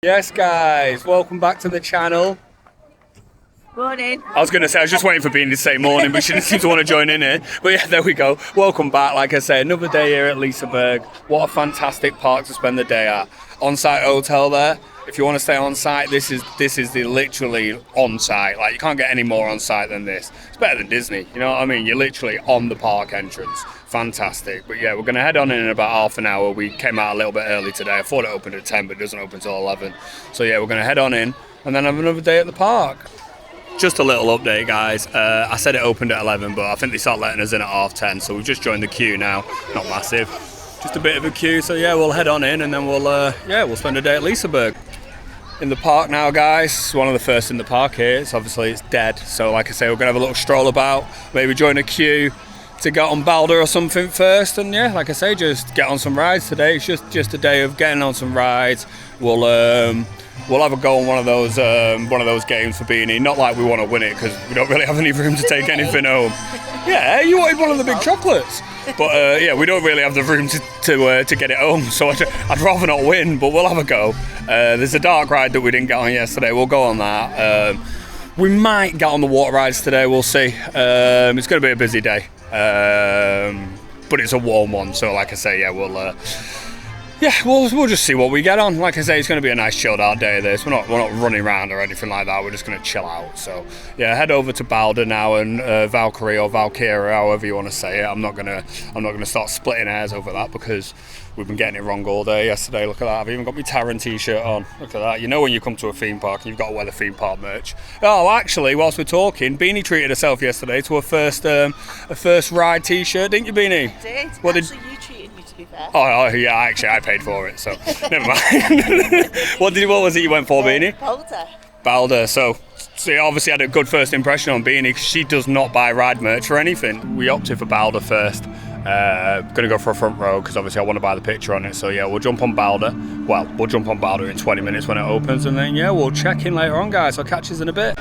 Yes, guys, welcome back to the channel. Morning. I was going to say, I was just waiting for Beanie to say morning, but she didn't seem to want to join in here. But yeah, there we go. Welcome back. Like I say, another day here at Liseberg. What a fantastic park to spend the day at. On-site hotel there. If you want to stay on-site, this is the literally on-site. Like, you can't get any more on-site than this. It's better than Disney, you know what I mean? You're literally on the park entrance. Fantastic. But yeah, we're going to head on in about half an hour. We came out a little bit early today. I thought it opened at 10, but it doesn't open until 11. So yeah, we're going to head on in and then have another day at the park. Just a little update, guys. I said it opened at 11, but I think they start letting us in at half 10, so we've just joined the queue now. Not massive, just a bit of a queue. So yeah, we'll head on in and then we'll spend a day at Liseberg. In the park now, guys. It's one of the first in the park here. It's dead. So like I say, we're gonna have a little stroll about, maybe join a queue to get on Balder or something first. And yeah, like I say, just get on some rides today. It's just a day of getting on some rides. We'll have a go on one of those games for Beanie. Not like we want to win it because we don't really have any room to take anything home. Yeah, you wanted one of the big chocolates, but yeah, we don't really have the room to get it home. So I'd rather not win, but we'll have a go. There's a dark ride that we didn't get on yesterday. We'll go on that. We might get on the water rides today. We'll see. It's going to be a busy day, but it's a warm one. So like I say, yeah, we'll just see what we get on. Like I say, it's going to be a nice chilled out day. We're not running around or anything like that. We're just going to chill out. So yeah, head over to Balder now and Valkyria or Valkyria, however you want to say it. I'm not gonna start splitting hairs over that because we've been getting it wrong all day yesterday. Look at that. I've even got my Taran t-shirt on. Look at that. You know when you come to a theme park and you've got to wear the theme park merch. Oh, actually, whilst we're talking, Beanie treated herself yesterday to a first ride t-shirt, didn't you, Beanie? I did. You treated me, to be fair. Oh yeah, actually I paid for it, so never mind. What was it you went for, Beanie? Balder. So you obviously had a good first impression on Beanie because she does not buy ride merch or anything. We opted for Balder first. Gonna go for a front row because obviously I want to buy the picture on it. So yeah, we'll jump on Balder. Well, we'll jump on Balder in 20 minutes when it opens, and then yeah, we'll check in later on, guys. I'll catch you in a bit.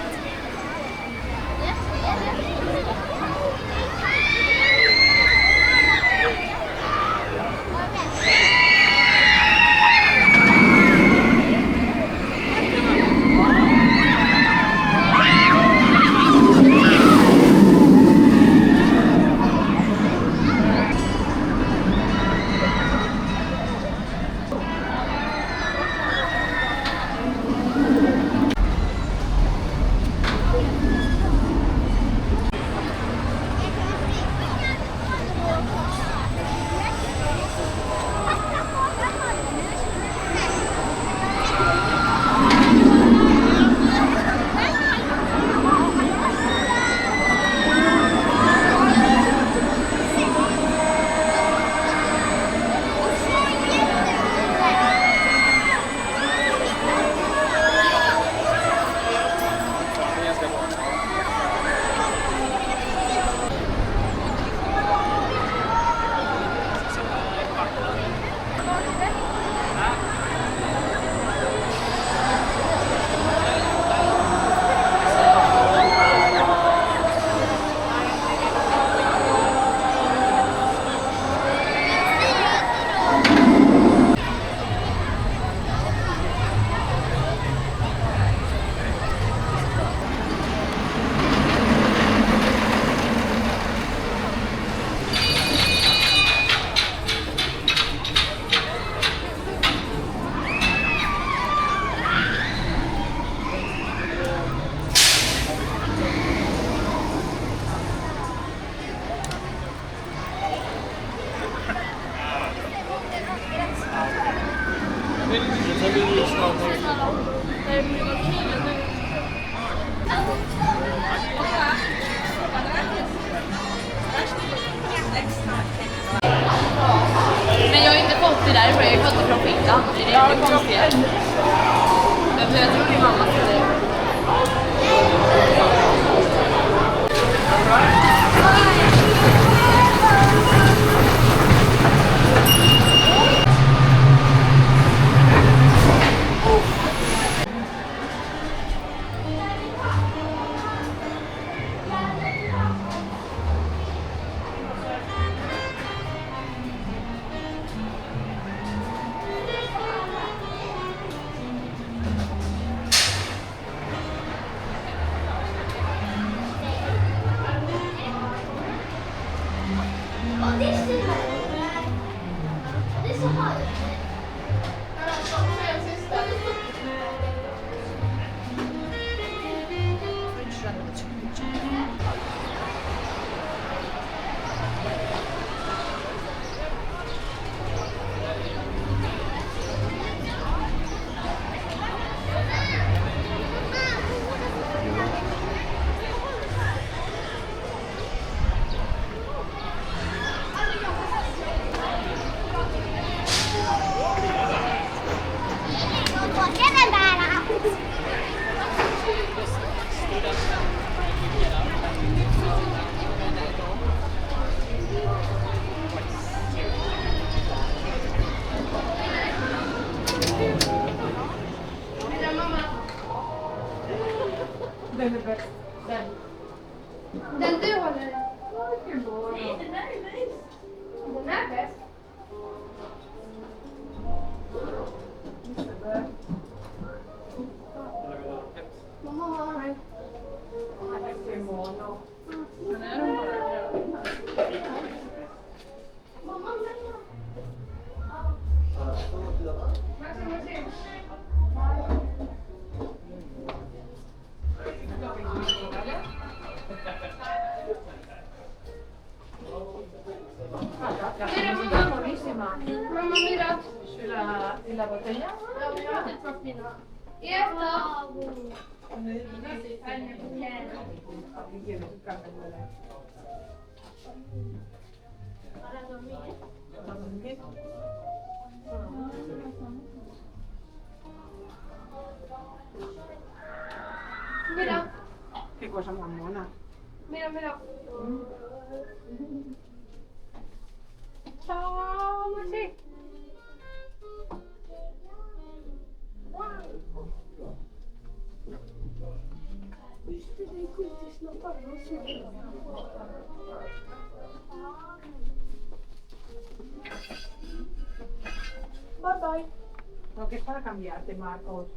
Men jag har inte fått det där, för jag har fått det från fickan. Det är det konstiga. Jag tror det är mamma till det. Den du håller i. Den är nice. Den är bäst. Mamma har den. Mamma, mira. ¿Y la botella? ¿Y esta? Mira. Qué cosa más mona. Mira, mira. Ciao, Maxi. Bye bye. Lo que es para cambiarte, Marcos.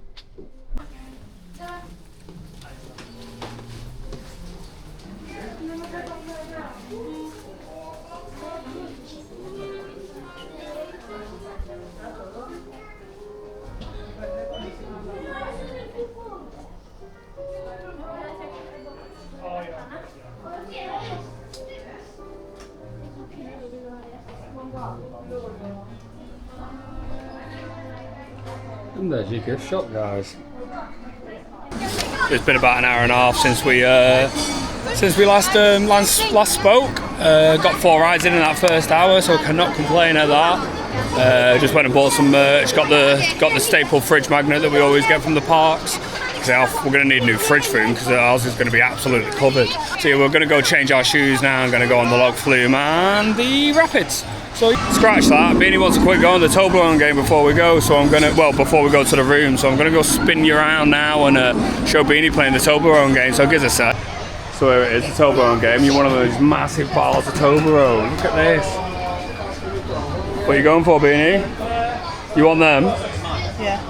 And there's your gift shop, guys. It's been about an hour and a half since we last spoke. Got 4 rides in that first hour, so I cannot complain at that. Just went and bought some merch. Got the staple fridge magnet that we always get from the parks. We're going to need a new fridge flume because ours is going to be absolutely covered. So yeah, we're going to go change our shoes now. I'm going to go on the log flume and the rapids. So scratch that. Beanie wants to quick go on the Toblerone game before we go. So I'm going to, well, before we go to the room. So I'm going to go spin you around now and show Beanie playing the Toblerone game. So give us a sec. So here it is, the Toblerone game. You're one of those massive piles of Toblerone. Look at this. What are you going for, Beanie? You want them? Yeah.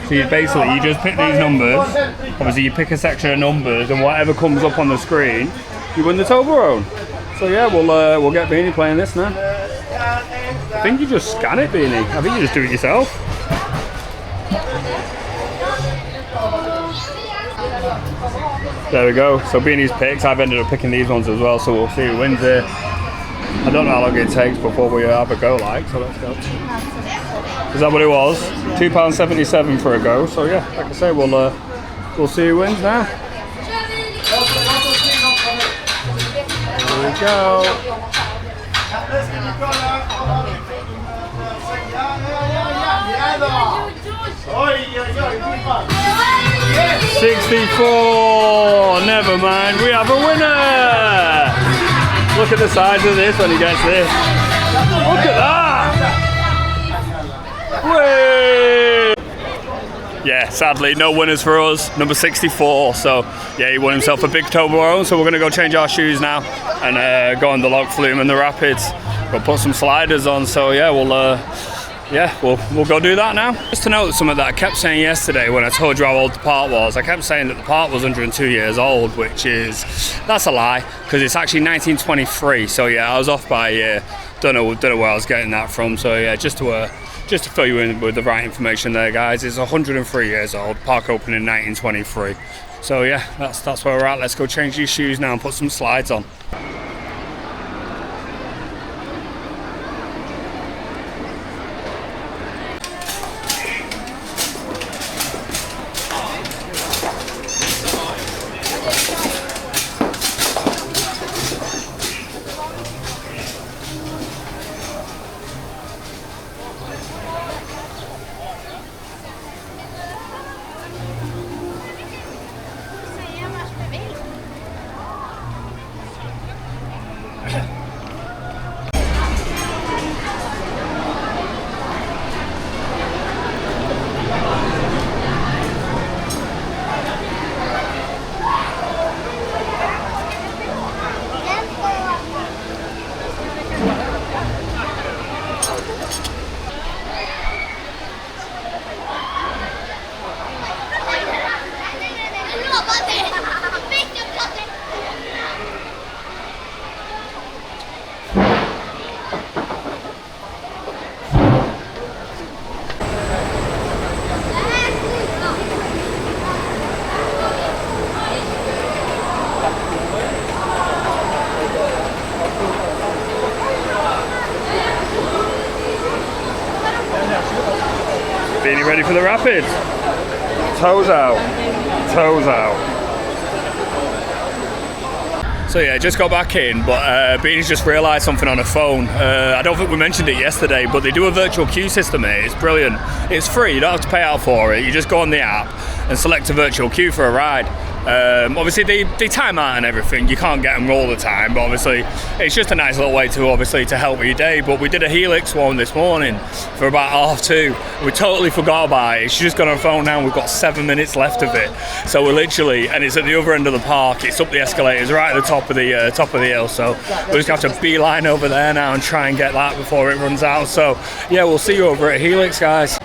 So you just pick these numbers. Obviously you pick a section of numbers and whatever comes up on the screen, you win the Toblerone. So yeah, we'll get Beanie playing this now. I think you just scan it, Beanie. I think you just do it yourself. There we go. So Beanie's picks. I've ended up picking these ones as well, so we'll see who wins it. I don't know how long it takes before we have a go like, so let's go. Is that what it was? £2.77 for a go. So yeah, like I say, we'll see who wins now. Here we go. 64. Never mind. We have a winner. Look at the size of this when he gets this. Look at that. Whee! Yeah, sadly, no winners for us. Number 64. So, yeah, he won himself a big Toblerone. So we're going to go change our shoes now and go on the log flume and the rapids. We'll put some sliders on. So, yeah, we'll go do that now. Just to note something that I kept saying yesterday when I told you how old the park was. I kept saying that the park was 102 years old, that's a lie, because it's actually 1923. So, yeah, I was off by a year. Don't know where I was getting that from. So, yeah, just to fill you in with the right information there, guys, it's 103 years old. Park opened in 1923. So yeah, that's where we're at. Let's go change these shoes now and put some slides on. Beanie ready for the rapids? Toes out. Toes out. So yeah, just got back in, but Beanie's just realised something on her phone. I don't think we mentioned it yesterday, but they do a virtual queue system here. It's brilliant. It's free, you don't have to pay out for it. You just go on the app and select a virtual queue for a ride. Obviously they time out and everything, you can't get them all the time, but obviously it's just a nice little way to help with your day. But we did a Helix one this morning for about 2:30. We totally forgot about it. She's just got her phone now, we've got 7 minutes left of it. So we're literally, and it's at the other end of the park, it's up the escalators right at the top of the hill, so we're just going to have to beeline over there now and try and get that before it runs out. So yeah, we'll see you over at Helix, guys.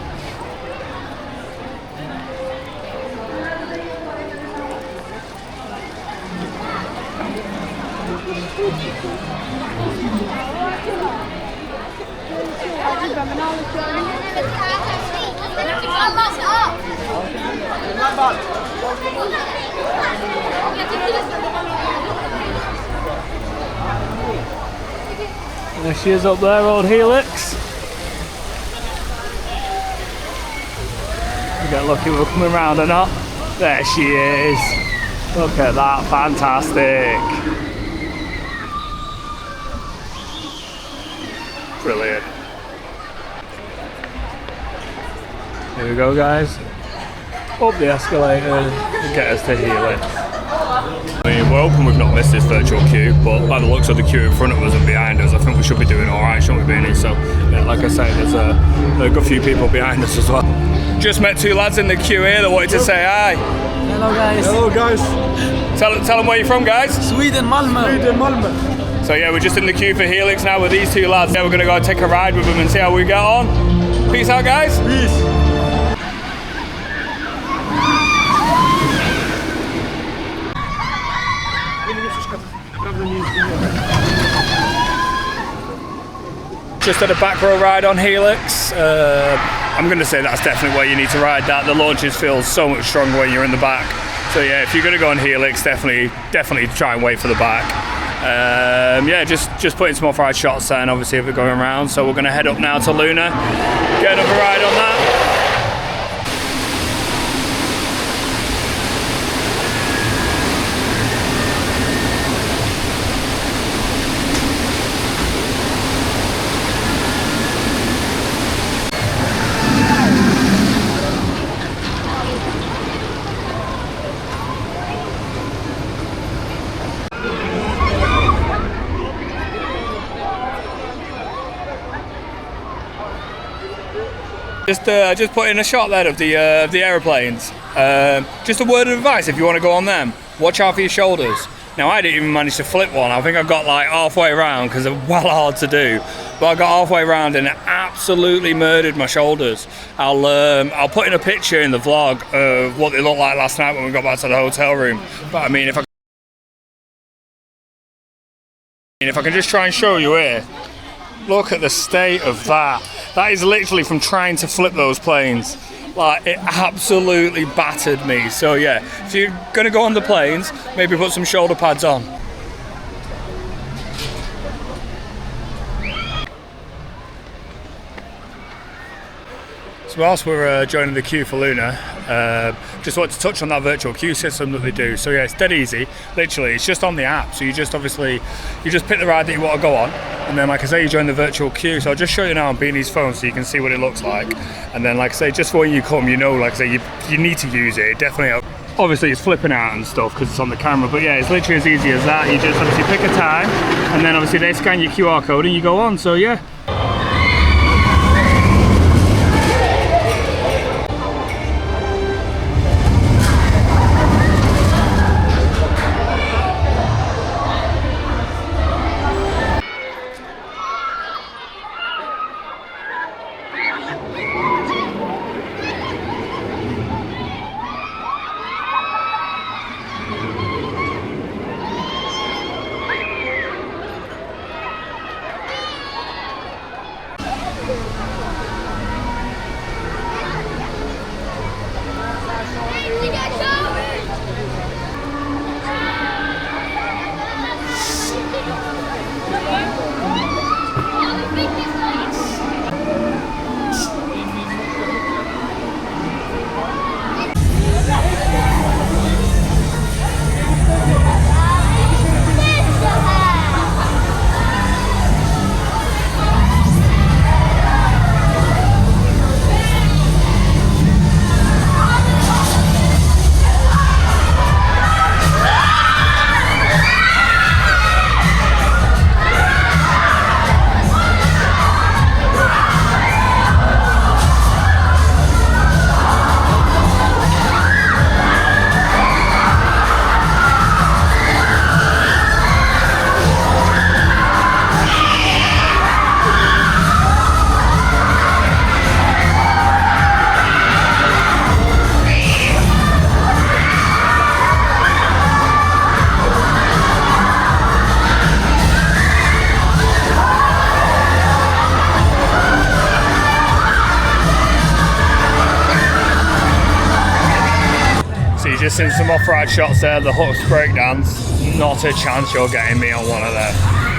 There she is up there, old Helix. We get lucky we're coming round or not. There she is. Look at that, fantastic. Brilliant. Here we go, guys. Up the escalator and get us to Helix. I mean, we're hoping we've not missed this virtual queue, but by the looks of the queue in front of us and behind us, I think we should be doing alright, shouldn't we, Beanie? So, yeah, like I say, there's a good few people behind us as well. Just met two lads in the queue here that wanted to say hi. Hello, guys. Hello, guys. Tell them where you're from, guys. Sweden, Malmö. Sweden, Malmö. So, yeah, we're just in the queue for Helix now with these two lads. Yeah, we're going to go and take a ride with them and see how we get on. Peace out, guys. Peace. Just had a back row ride on Helix. I'm going to say that's definitely where you need to ride that. The launches feel so much stronger when you're in the back. So yeah, if you're going to go on Helix, definitely try and wait for the back. Yeah, just putting some off-ride shots there, and obviously if we're going around. So we're going to head up now to Luna, get another ride on that. Just put in a shot there of the aeroplanes. Just a word of advice if you want to go on them, watch out for your shoulders. Now I didn't even manage to flip one. I think I got like halfway around because they're well hard to do. But I got halfway around and it absolutely murdered my shoulders. I'll put in a picture in the vlog of what they looked like last night when we got back to the hotel room. But I mean, if I can just try and show you here, look at the state of that. That is literally from trying to flip those planes. Like, it absolutely battered me. So yeah, if you're gonna go on the planes, maybe put some shoulder pads on. So whilst we're joining the queue for Luna, just wanted to touch on that virtual queue system that they do. So yeah, it's dead easy. Literally, it's just on the app. So you just pick the ride that you want to go on, and then like I say, you join the virtual queue. So I'll just show you now on Beanie's phone so you can see what it looks like. And then like I say, just for when you come, you know, like I say, you need to use it. It definitely, obviously it's flipping out and stuff because it's on the camera, but yeah, it's literally as easy as that. You just obviously pick a time, and then obviously they scan your QR code and you go on. So yeah. just seen some off-ride shots there, the Hooks breakdance. Not a chance you're getting me on one of them.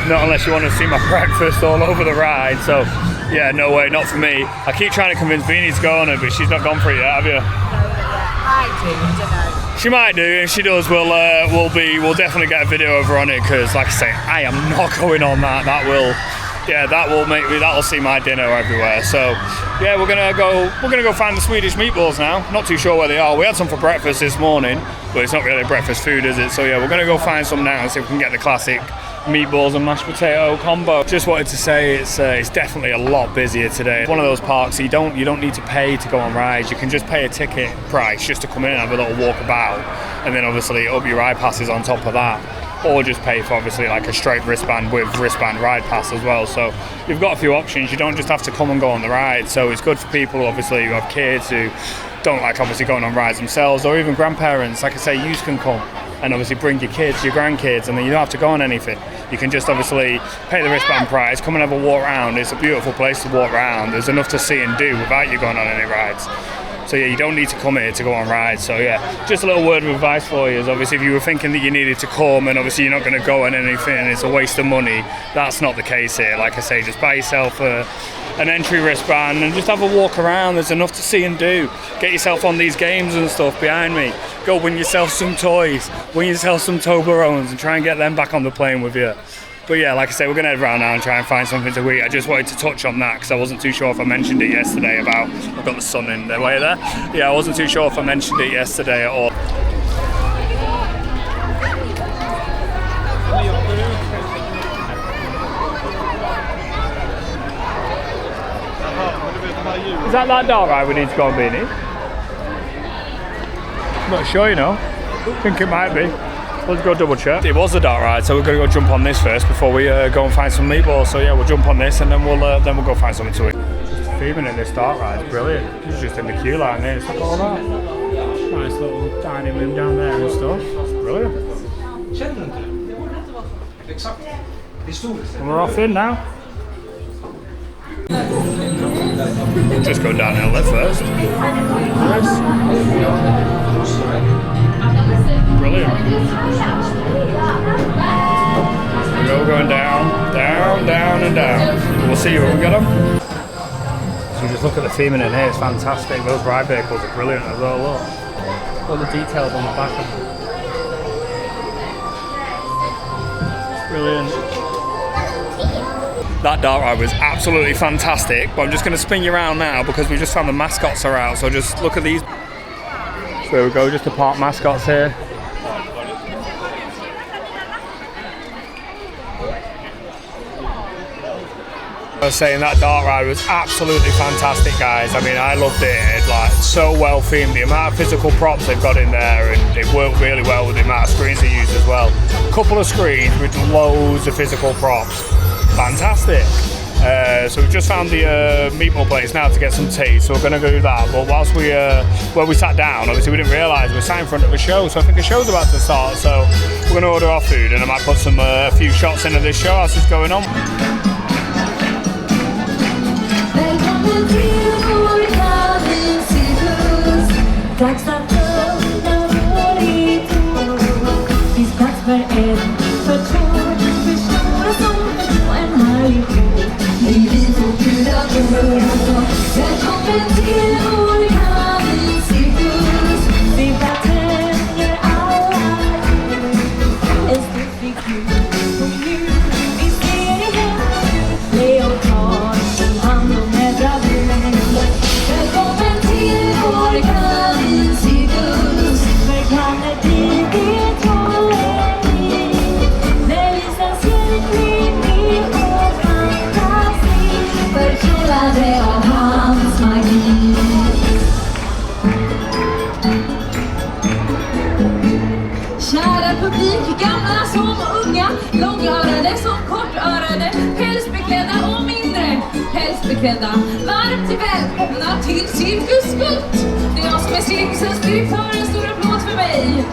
Not unless you want to see my breakfast all over the ride. So, yeah, no way, not for me. I keep trying to convince Beanie to go on it, but she's not gone for it yet, have you? I do, I don't know. She might do, and if she does, we'll definitely get a video over on it, because, like I say, I am not going on that. That'll see my dinner everywhere. So yeah, we're gonna go find the Swedish meatballs now. Not too sure where they are. We had some for breakfast this morning, but it's not really breakfast food, is it? So yeah, we're gonna go find some now and see if we can get the classic meatballs and mashed potato combo. Just wanted to say it's definitely a lot busier today. One of those parks you don't need to pay to go on rides. You can just pay a ticket price just to come in and have a little walk about, and then obviously up your ride passes on top of that. Or just pay for obviously like a straight wristband with wristband ride pass as well. So you've got a few options. You don't just have to come and go on the ride. So it's good for people obviously who have kids who don't like obviously going on rides themselves, or even grandparents. Like I say, you can come and obviously bring your kids, your grandkids, and then you don't have to go on anything. You can just obviously pay the wristband price, come and have a walk around. It's a beautiful place to walk around. There's enough to see and do without you going on any rides. So yeah, you don't need to come here to go on rides. So yeah, just a little word of advice for you is obviously if you were thinking that you needed to come and obviously you're not going to go on anything and it's a waste of money, that's not the case here. Like I say, just buy yourself an entry wristband and just have a walk around. There's enough to see and do. Get yourself on these games and stuff behind me. Go win yourself some toys, win yourself some Toblerones and try and get them back on the plane with you. But yeah, like I say, we're going to head around now and try and find something to eat. I just wanted to touch on that because I wasn't too sure if I mentioned it yesterday about... I've got the sun in the way there. Yeah, I wasn't too sure if I mentioned it yesterday at all. Is that dark ride we need to go on, Beanie? I'm not sure, you know. I think it might be. Let's go double check. It was a dark ride, so we're going to go jump on this first before we go and find some meatballs. So yeah, we'll jump on this and then we'll go find something to eat. Just theming in this dark ride, it's brilliant. It's just in the queue line here, look at all that. Nice little dining room down there and stuff. It's brilliant. And we're off in now. Just go down hill first. Nice. Brilliant. We're going down, down, down, and down. We'll see you when we get them. So just look at the theming in here, it's fantastic. Those ride vehicles are brilliant as well, look. All the details on the back of them. Brilliant. That dark ride was absolutely fantastic, but I'm just going to spin you around now because we just found the mascots are out, so just look at these. So there we go, just the park mascots here. I was saying that dark ride was absolutely fantastic, guys. I mean, I loved it. It's like so well themed. The amount of physical props they've got in there, and it worked really well with the amount of screens they used as well. A couple of screens with loads of physical props. Fantastic. So we've just found the meatball place now to get some tea, so we're going to go do that. But whilst we sat down, obviously we didn't realise we sat in front of a show, so I think the show's about to start. So we're going to order our food, and I might put some a few shots into this show as it's going on. Gamla som unga, långörade som kortörade, pälsbeklädda och mindre pälsbeklädda. Varmt välkomna till Cirkus Gutt. Det är jag som är cirkusens direktör, en stor applåd för mig.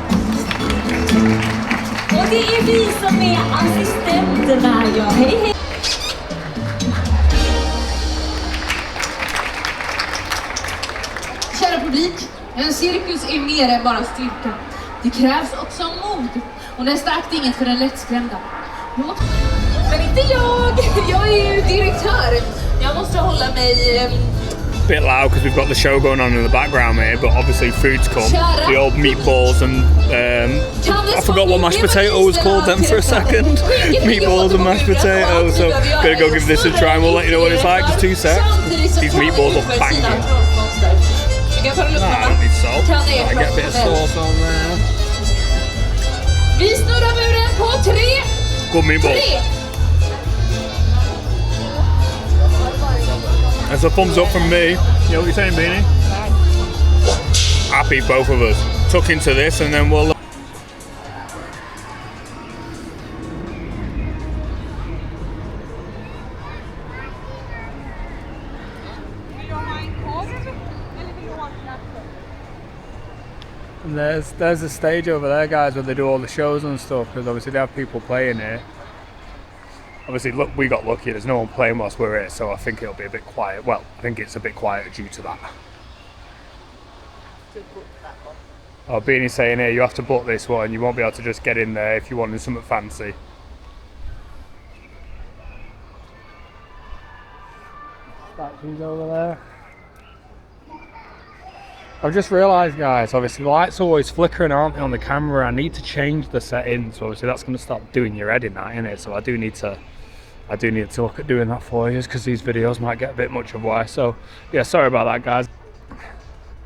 Och det är vi som är assistenterna, ja, hej hej. Kära publik, En cirkus är mer än bara styrka. Det krävs också mod. Och nästa akt är inget för den lättskrämda. Men inte jag! Jag är ju direktör. Jag måste hålla mig... Bit loud because we've got the show going on in the background here, but obviously food's come. The old meatballs and I forgot what mashed potato was called then for a second. Meatballs and mashed potatoes. So gonna go give this a try and we'll let you know what it's like. Just 2 secs. These meatballs are banging. I don't need salt. I get a bit of sauce on there. Vi snurrar muren på 3. Good meatball. 3. That's a thumbs up from me. You know what you're saying, Beanie? Happy, both of us. Tuck into this and then we'll... And there's a stage over there, guys, where they do all the shows and stuff, because obviously they have people playing here. Obviously, look, we got lucky, there's no one playing whilst we're here, so I think it'll be a bit quiet. Well, I think it's a bit quieter due to that. Oh, Beanie's saying here, you have to book this one, you won't be able to just get in there if you wanted something fancy. Statues over there. I've just realised, guys, obviously the lights are always flickering, aren't they, on the camera. I need to change the settings, so obviously that's going to start doing your head in that, innit? So I do need to look at doing that for you, because these videos might get a bit much of why. So yeah, sorry about that, guys.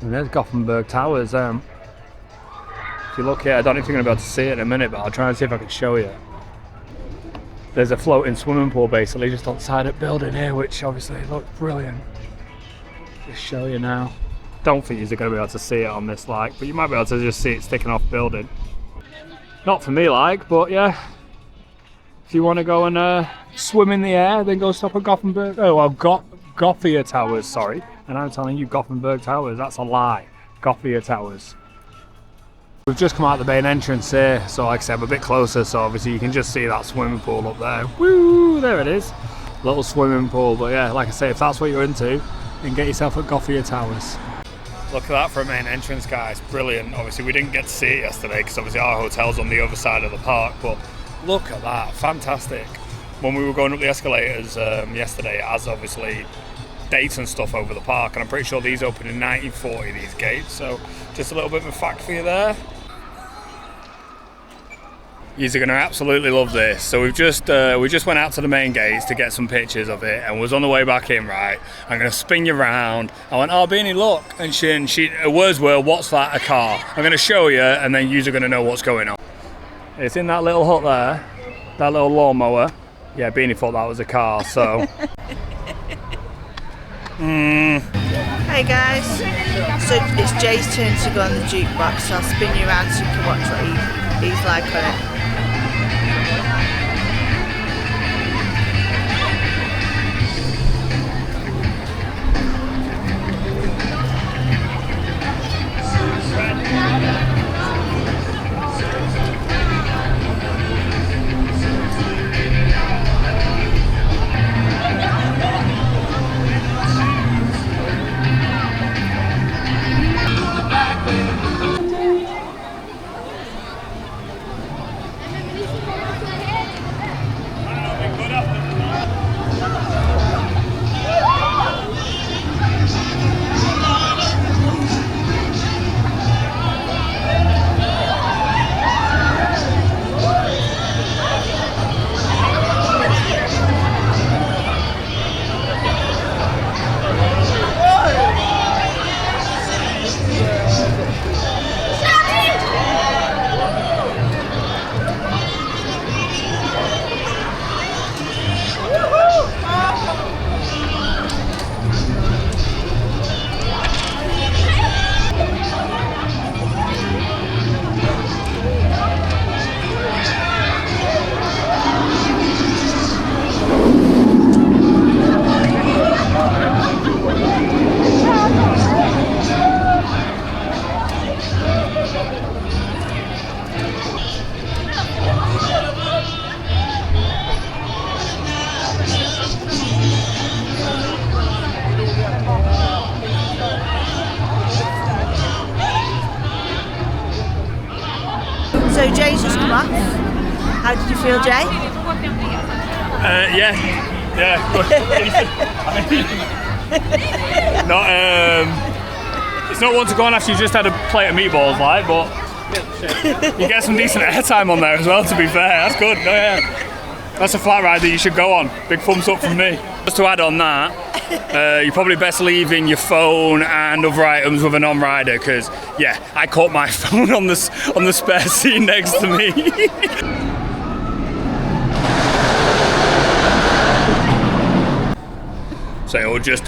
And there's Gothenburg Towers. If you look here, I don't know if you're going to be able to see it in a minute, but I'll try and see if I can show you. There's a floating swimming pool basically just outside that building here, which obviously looks brilliant. Just show you now. Don't think you're going to be able to see it on this like, but you might be able to just see it sticking off building. Not for me like, but yeah. If you want to go and swim in the air, then go stop at Gothenburg. Oh, well, Gothia Towers, sorry. And I'm telling you Gothenburg Towers, that's a lie. Gothia Towers. We've just come out the main entrance here, so like I said, I'm a bit closer, so obviously you can just see that swimming pool up there. Woo, there it is. Little swimming pool, but yeah, like I say, if that's what you're into, then get yourself at Gothia Towers. Look at that for a main entrance, guys, brilliant. Obviously we didn't get to see it yesterday because obviously our hotel's on the other side of the park, but look at that, fantastic. When we were going up the escalators yesterday, it has obviously dates and stuff over the park, and I'm pretty sure these opened in 1940, these gates, so just a little bit of a fact for you there. You're going to absolutely love this. So we just went out to the main gates to get some pictures of it, and was on the way back in, right, I'm going to spin you around. I went, oh Beanie, look, and her words were, what's that, a car? I'm going to show you, and then you're going to know what's going on. It's in that little hut there, that little lawnmower. Yeah, Beanie thought that was a car, so... Hey guys, so it's Jay's turn to go on the jukebox, so I'll spin you around so you can watch what he's like on it. So Jay's just come off. How did you feel, Jay? Yeah. Not it's not one to go on after you just had a plate of meatballs, like, but you get some decent airtime on there as well, to be fair. That's good. No, yeah. That's a flat ride that you should go on. Big thumbs up from me. Just to add on that, you're probably best leaving your phone and other items with a non-rider, because yeah, I caught my phone on the spare seat next to me. So we'll just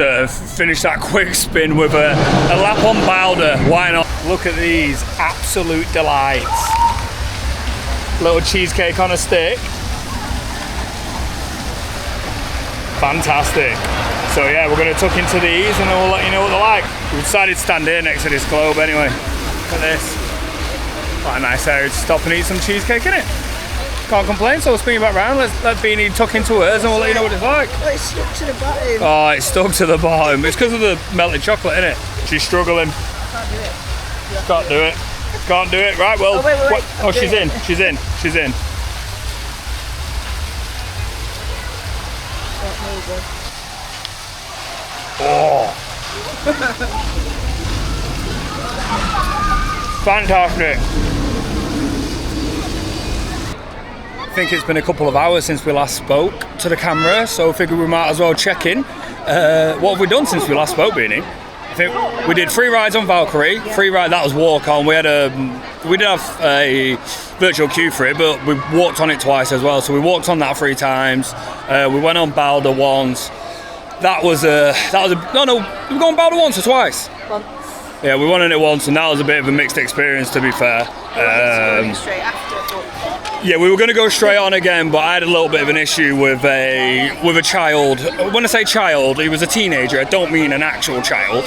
finish that quick spin with a lap on Balder. Why not? Look at these absolute delights. Little cheesecake on a stick. Fantastic. So yeah, we're going to tuck into these and then we'll let you know what they're like. We decided to stand here next to this globe anyway. Look at this. Quite a nice area to stop and eat some cheesecake, innit? Can't complain, so we'll spin you back round. Let Beanie tuck into hers and we'll let you know what it's like. Oh, it's stuck to the bottom. Oh, it's stuck to the bottom. It's because of the melted chocolate, innit? She's struggling. Can't do it. Can't do it. Can't do it. Right, well. Oh, wait. Oh, she's in. She's in. She's in. Oh. Fantastic. I think it's been a couple of hours since we last spoke to the camera, so I figured we might as well check in. What have we done since we last spoke, Beanie? I think we did 3 rides on Valkyrie. 3 rides, that was walk on. We did have a virtual queue for it, but we walked on it twice as well. So we walked on that 3 times. We went on Balder once. No, we were on Balder once or twice. Yeah, we went on it once, and that was a bit of a mixed experience, to be fair. Straight after. Yeah, we were going to go straight on again, but I had a little bit of an issue with a child. When I say child, he was a teenager. I don't mean an actual child.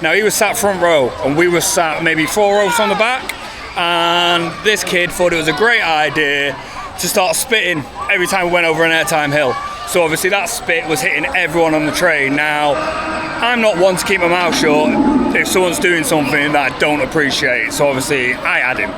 Now, he was sat front row, and we were sat maybe 4 rows from the back. And this kid thought it was a great idea to start spitting every time we went over an airtime hill. So obviously that spit was hitting everyone on the train. Now, I'm not one to keep my mouth shut if someone's doing something that I don't appreciate. So obviously I had him.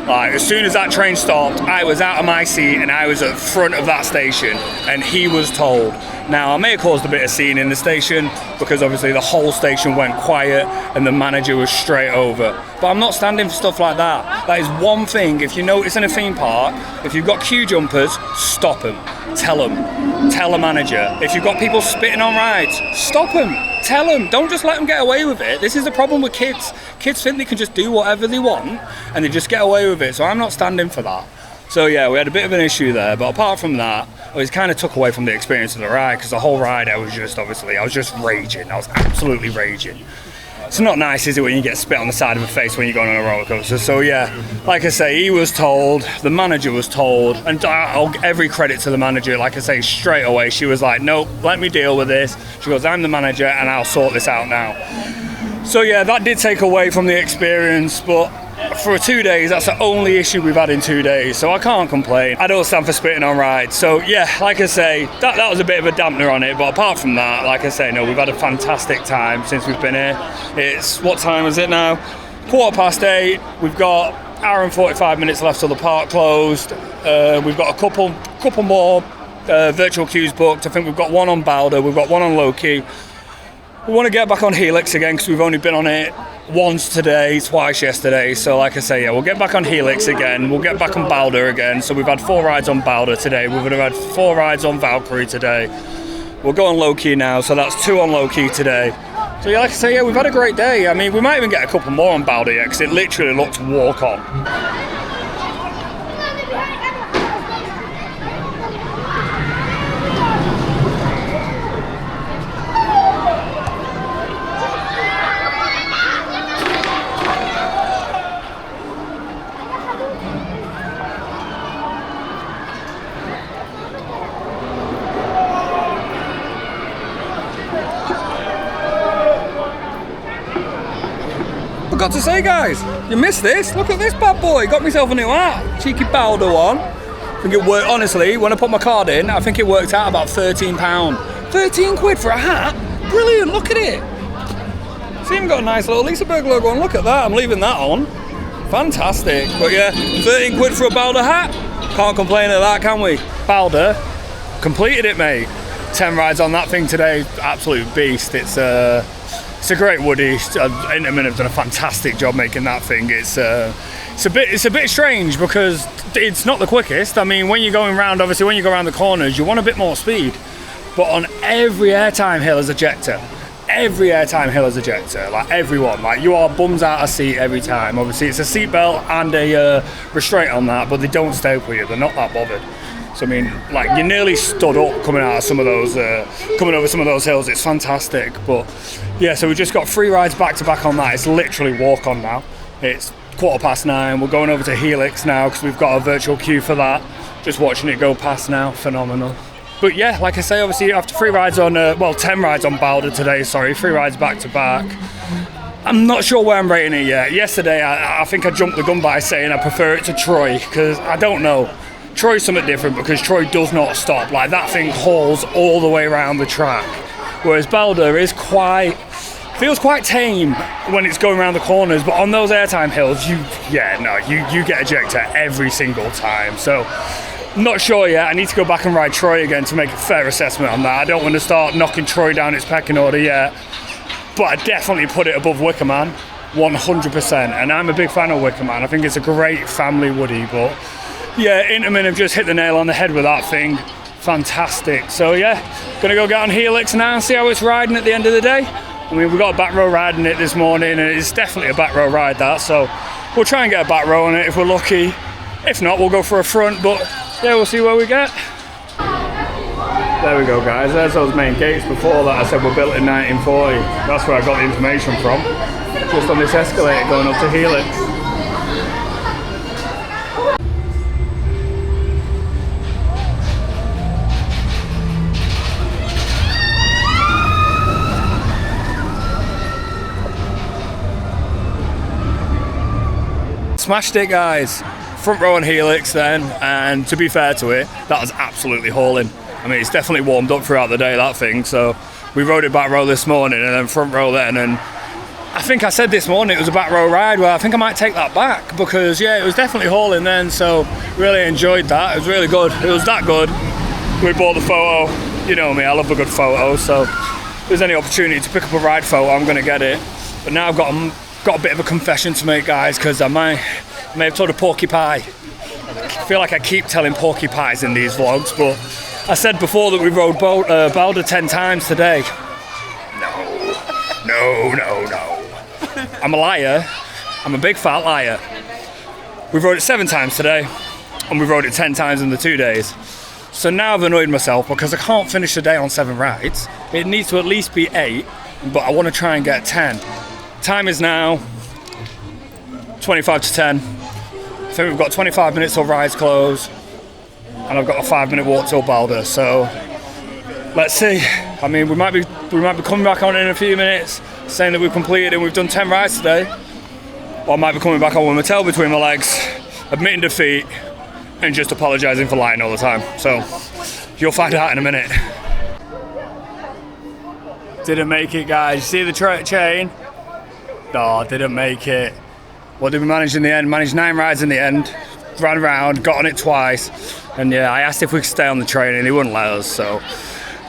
Like, as soon as that train stopped, I was out of my seat and I was at the front of that station, and he was told. Now, I may have caused a bit of scene in the station because obviously the whole station went quiet and the manager was straight over. But I'm not standing for stuff like that. That is one thing. If you notice in a theme park, if you've got queue jumpers, stop them. Tell them. Tell the manager. If you've got people spitting on rides, stop them. Tell them. Don't just let them get away with it. This is the problem with kids. Kids think they can just do whatever they want and they just get away with it. So I'm not standing for that. So yeah, we had a bit of an issue there, but apart from that, it was kind of took away from the experience of the ride, because the whole ride I was just raging. I was absolutely raging. It's not nice, is it, when you get spit on the side of the face when you're going on a roller coaster? So yeah, like I say, he was told, the manager was told, and I'll give every credit to the manager. Like I say, straight away, she was like, nope, let me deal with this. She goes, I'm the manager and I'll sort this out now. So yeah, that did take away from the experience, but for 2 days, that's the only issue we've had in 2 days, so I can't complain. I don't stand for spitting on rides. So yeah, like I say, that was a bit of a dampener on it, but apart from that, like I say, no, we've had a fantastic time since we've been here. It's, what time is it now? 8:15. We've got an hour and 45 minutes left till the park closed. We've got a couple more virtual queues booked. I think we've got one on Balder, we've got one on Loki. We want to get back on Helix again because we've only been on it once today, twice yesterday. So like I say, yeah, we'll get back on Helix again. We'll get back on Balder again. So we've had 4 rides on Balder today. We've had 4 rides on Valkyrie today. We'll go on Loki now. So that's 2 on Loki today. So yeah, like I say, yeah, we've had a great day. I mean, we might even get a couple more on Balder yet because it literally looks walk on. Forgot to say, guys, you missed this. Look at this bad boy. Got myself a new hat. Cheeky Balder one. I think it worked, honestly, when I put my card in, I think it worked out about £13. 13 quid for a hat? Brilliant, look at it. It's even got a nice little Liseberg logo on. Look at that, I'm leaving that on. Fantastic. But yeah, 13 quid for a Balder hat. Can't complain at that, can we? Balder completed it, mate. 10 rides on that thing today. Absolute beast. It's a great woody. Intermin have done a fantastic job making that thing. It's a bit strange because it's not the quickest. I mean, when you're going around, obviously when you go around the corners, you want a bit more speed. But on every airtime hill is ejector. Every airtime hill is ejector. Like everyone, like you are bums out of seat every time. Obviously it's a seatbelt and a restraint on that, but they don't stay with you. They're not that bothered. So I mean, like you nearly stood up coming out of some of those, coming over some of those hills. It's fantastic. But yeah, so we just got 3 rides back to back on that. It's literally walk on now. It's 9:15. We're going over to Helix now because we've got a virtual queue for that. Just watching it go past now, phenomenal. But yeah, like I say, obviously after 3 rides on, 10 rides on Balder today, sorry, 3 rides back to back. I'm not sure where I'm rating it yet. Yesterday, I think I jumped the gun by saying I prefer it to Troy, because I don't know. Troy's something different because Troy does not stop. Like that thing hauls all the way around the track. Whereas Balder is feels quite tame when it's going around the corners, but on those airtime hills, you get ejector every single time. So, not sure yet. I need to go back and ride Troy again to make a fair assessment on that. I don't want to start knocking Troy down its pecking order yet, but I definitely put it above Wickerman, 100%. And I'm a big fan of Wickerman. I think it's a great family woody, but yeah, Intermin have just hit the nail on the head with that thing. Fantastic. So yeah, gonna go get on Helix now and see how it's riding at the end of the day. I mean, we got a back row ride in it this morning, and it's definitely a back row ride, that. So we'll try and get a back row on it if we're lucky. If not, we'll go for a front, but yeah, we'll see where we get. There we go, guys. There's those main gates before that I said were built in 1940. That's where I got the information from. Just on this escalator going up to Helix. Smashed it, guys. Front row on Helix then, and to be fair to it, that was absolutely hauling. I mean, it's definitely warmed up throughout the day, that thing, so we rode it back row this morning and then front row then, and I think I said this morning it was a back row ride. Well, I think I might take that back because yeah, it was definitely hauling then, so really enjoyed that. It was really good. It was that good. We bought the photo. You know me, I love a good photo, so if there's any opportunity to pick up a ride photo, I'm going to get it. But now I've got a bit of a confession to make, guys, because I may have told a porcupine. I feel like I keep telling porcupines in these vlogs, but I said before that we rode Balder 10 times today. No. I'm a liar. I'm a big fat liar. We rode it 7 times today, and we rode it 10 times in the 2 days. So now I've annoyed myself because I can't finish the day on 7 rides. It needs to at least be 8, but I want to try and get 10. Time is now 25 to 10. I think we've got 25 minutes till rides close, and I've got a 5-minute walk till Balder. So let's see. I mean, we might be coming back on in a few minutes, saying that we've completed and we've done 10 rides today. Or I might be coming back on with my tail between my legs, admitting defeat, and just apologising for lying all the time. So you'll find out in a minute. Didn't make it, guys. You see the chain? No, didn't make it. What did we manage in the end? Managed 9 rides in the end. Ran around, got on it twice. And yeah, I asked if we could stay on the train and he wouldn't let us. So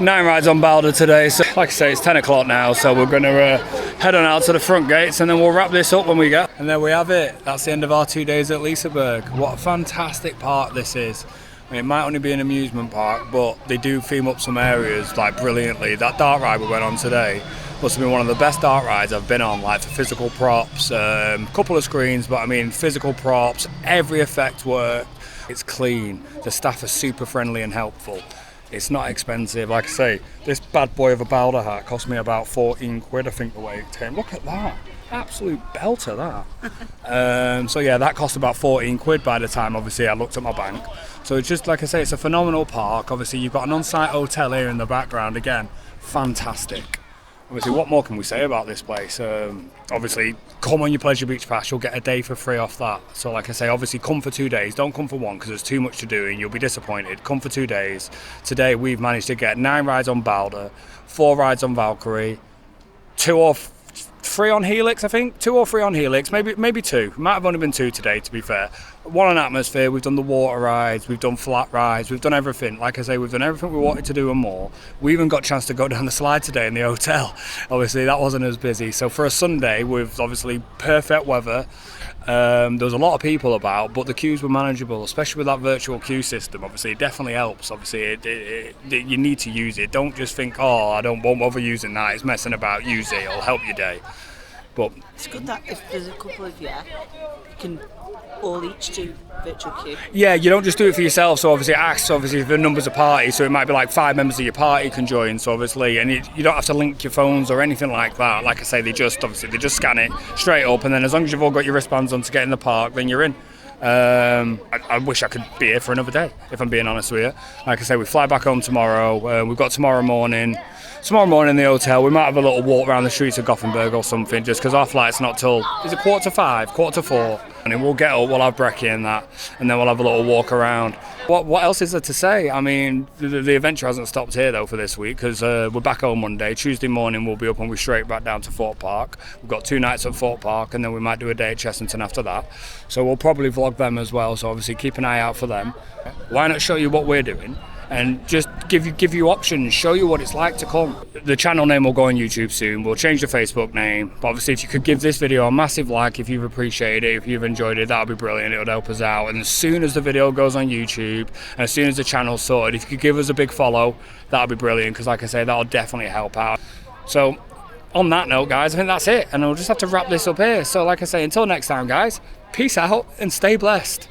9 rides on Balder today. So like I say, it's 10 o'clock now. So we're going to head on out to the front gates and then we'll wrap this up when we get. And there we have it. That's the end of our 2 days at Liseberg. What a fantastic park this is. I mean, it might only be an amusement park, but they do theme up some areas like brilliantly. That dark ride we went on today must have been one of the best dark rides I've been on, like for physical props, couple of screens, but I mean physical props, every effect worked. It's clean, the staff are super friendly and helpful. It's not expensive. Like I say, this bad boy of a Balder hat cost me about 14 quid, I think the way it came. Look at that, absolute belter that. So yeah, that cost about 14 quid by the time obviously I looked at my bank. So it's just, like I say, it's a phenomenal park. Obviously you've got an on-site hotel here in the background, again, fantastic. Obviously, what more can we say about this place? Obviously, come on your Pleasure Beach Pass, you'll get a day for free off that. So like I say, obviously come for 2 days, don't come for 1 because there's too much to do and you'll be disappointed. Come for 2 days. Today we've managed to get 9 rides on Balder, 4 rides on Valkyrie, 2 3 on Helix, I think. 2 or 3 on Helix, maybe 2. Might have only been 2 today, to be fair. 1 on Atmosphere, we've done the water rides, we've done flat rides, we've done everything. Like I say, we've done everything we wanted to do and more. We even got a chance to go down the slide today in the hotel. Obviously, that wasn't as busy. So for a Sunday, with obviously perfect weather, there was a lot of people about, but the queues were manageable, especially with that virtual queue system. Obviously, it definitely helps. Obviously, you need to use it. Don't just think, oh, I won't bother using that. It's messing about. Use it. It'll help your day. But It's good that if there's a couple of you can all each do virtual queue. yeah, you don't just do it for yourself. So obviously, it asks obviously for the numbers of parties. So it might be like 5 members of your party can join. So obviously, and you don't have to link your phones or anything like that. Like I say, they just scan it straight up, and then as long as you've all got your wristbands on to get in the park, then you're in. I wish I could be here for another day, if I'm being honest with you. Like I say, we fly back home tomorrow. We've got tomorrow morning in the hotel. We might have a little walk around the streets of Gothenburg or something, just because our flight's not till, is it 4:45, 4:45? And then we'll get up, we'll have brekkie and that, and then we'll have a little walk around. What else is there to say? I mean, the adventure hasn't stopped here though for this week, because we're back home Monday. Tuesday morning we'll be up and we're straight back down to Fort Park. We've got 2 nights at Fort Park, and then we might do a day at Chessington after that. So we'll probably vlog them as well, so obviously keep an eye out for them. Why not show you what we're doing? And just give you options, show you what it's like to come. The channel name will go on YouTube soon. We'll change the Facebook name. But obviously, if you could give this video a massive like, if you've appreciated it, if you've enjoyed it, that would be brilliant. It would help us out. And as soon as the video goes on YouTube, and as soon as the channel's sorted, if you could give us a big follow, that would be brilliant. Because like I say, that'll definitely help out. So on that note, guys, I think that's it. And we'll just have to wrap this up here. So like I say, until next time, guys, peace out and stay blessed.